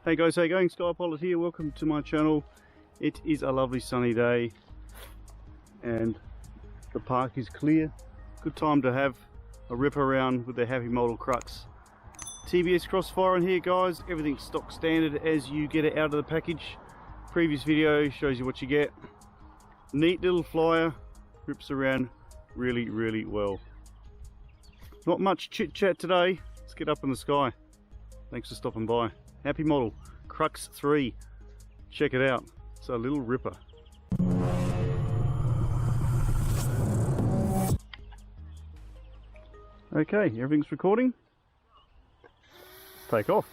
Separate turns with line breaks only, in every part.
Hey guys, how you going? Skypilot here, welcome to my channel. It is a lovely sunny day and the park is clear. Good time to have a rip around with the Happymodel Crux TBS Crossfire in here, guys. Everything's stock standard as you get it out of the package. Previous video shows you what you get. Neat little flyer, rips around really well. Not much chit chat today, let's get up in the sky. Thanks for stopping by. Happymodel Crux3, check it out, it's a little ripper. Okay, everything's recording. Take off.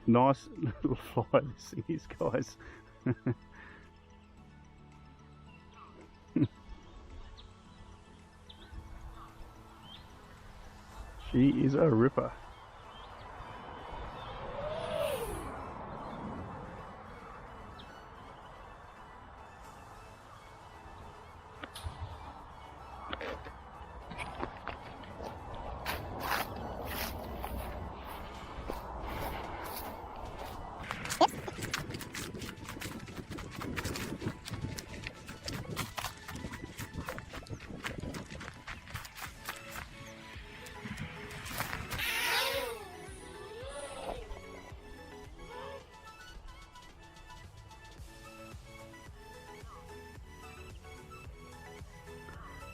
Nice little fly this thing is, guys. She is a ripper.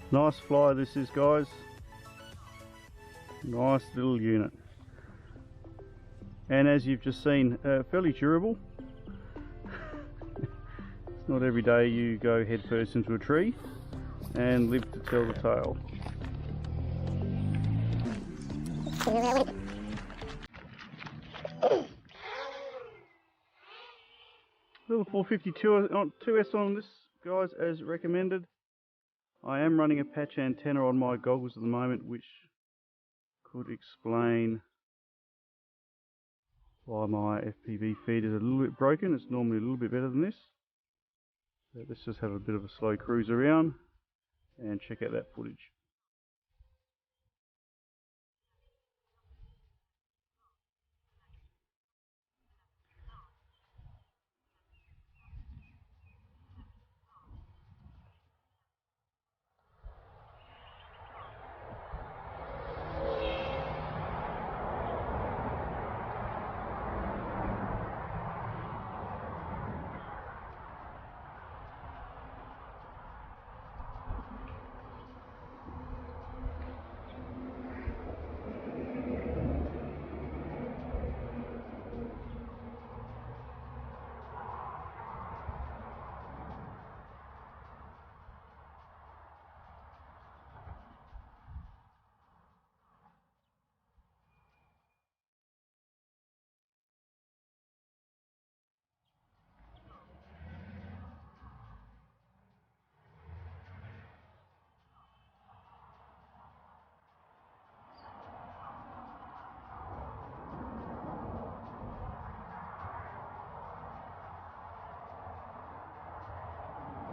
Nice fly this is, guys. Nice little unit. And as you've just seen, fairly durable. It's not every day you go head first into a tree and live to tell the tale. Little 452S on this, guys, as recommended. I am running a patch antenna on my goggles at the moment, which could explain why my FPV feed is a little bit broken. It's normally a little bit better than this. So let's just have a bit of a slow cruise around and check out that footage.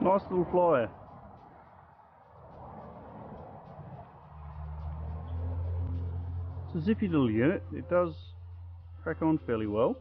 Nice little flyer. It's a zippy little unit. It does crack on fairly well.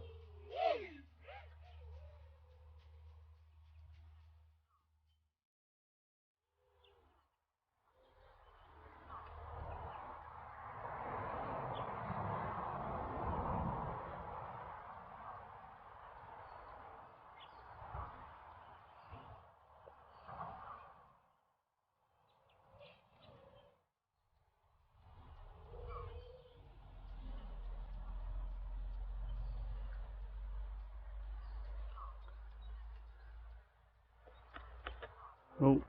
Oh,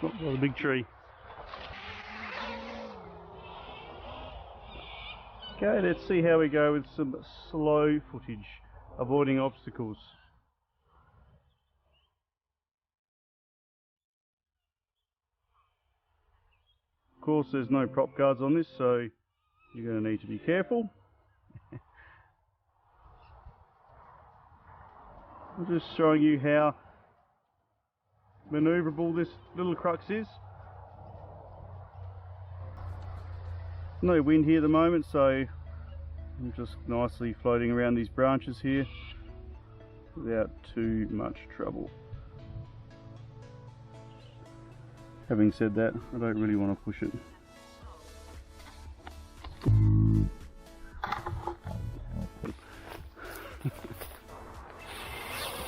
not by the big tree. Okay, let's see how we go with some slow footage, avoiding obstacles. course there's no prop guards on this, so you're going to need to be careful. I'm just showing you how manoeuvrable this little crux is. No wind here at the moment, so I'm just nicely floating around these branches here without too much trouble. Having said that, I don't really want to push it.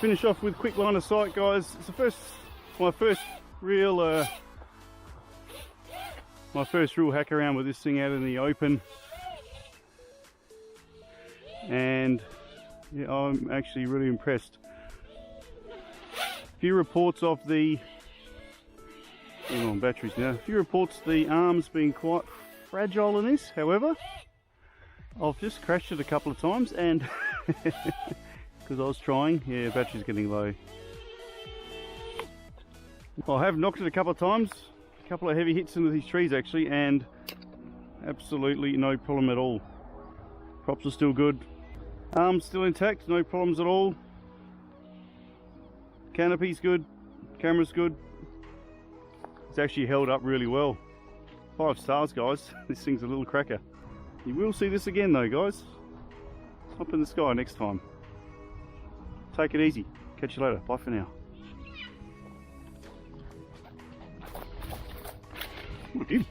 Finish off with quick line of sight, guys. It's my first real hack around with this thing out in the open, and yeah, I'm actually really impressed. A few reports of the batteries now. A few reports the arms being quite fragile in this. However, I've just crashed it a couple of times, and because I was trying, yeah, battery's getting low. I have knocked it a couple of times, a couple of heavy hits into these trees actually, and absolutely no problem at all. Props are still good, arms still intact, no problems at all. Canopy's good, camera's good. It's actually held up really well. 5 stars, guys. This thing's a little cracker. You will see this again though, guys. Up in the sky next time. Take it easy. Catch you later. Bye for now. Ooh, dude.